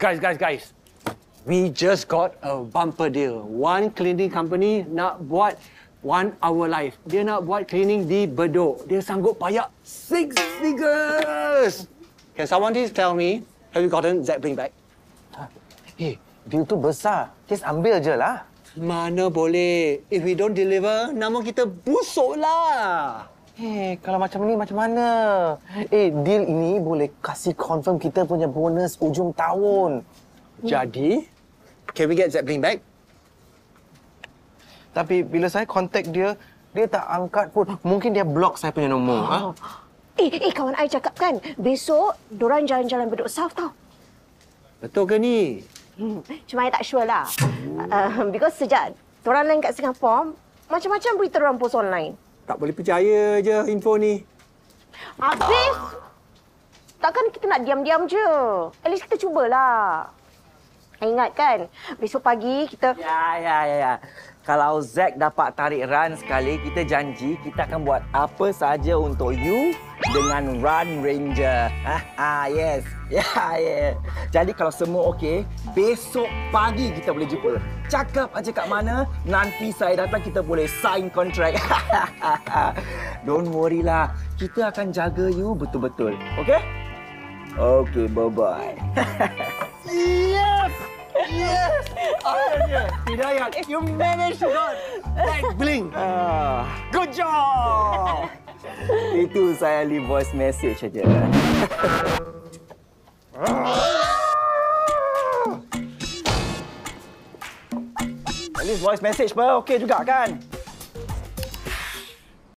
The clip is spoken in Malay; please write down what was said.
Guys. We just got a bumper deal. One cleaning company nak buat 1 hour live. Dia nak buat cleaning di Bedok. Dia sanggup payah 6 figures. Can someone please tell me, have you gotten Zeppelin back? Deal tu besar. Just ambil je lah. Mana boleh. If we don't deliver, nama kita busuk lah. Kalau macam ni macam mana? Deal ini boleh kasih confirm kita punya bonus ujung tahun. Jadi, can we get Zeppelin back? Tapi bila saya contact dia, dia tak angkat pun. Mungkin dia block saya punya nombor. Kawan I cakap kan, besok dorang jalan-jalan Bedok South tau. Betul ke ni? Cuma I tak sure lah. Because sejak dorang land kat Singapore, macam-macam berita dorang post online. Tak boleh percaya je info ni. Habis! Takkan kita nak diam-diam je. At least kita cubalah. Ingat kan, besok pagi kita... Ya. Kalau Zack dapat tarik run sekali, kita janji kita akan buat apa saja untuk you dengan Run Ranger. Yes. Yeah. Jadi kalau semua okey, besok pagi kita boleh jumpa. Cakap aja kat mana, nanti saya datang kita boleh sign kontrak. Don't worry lah, kita akan jaga you betul-betul. Okey? Okey, bye-bye. Yes! Akhirnya, Hidayat, you managed to got that bling. Good job! Itu saya leave voice message saja. At least voice message pun okey juga kan?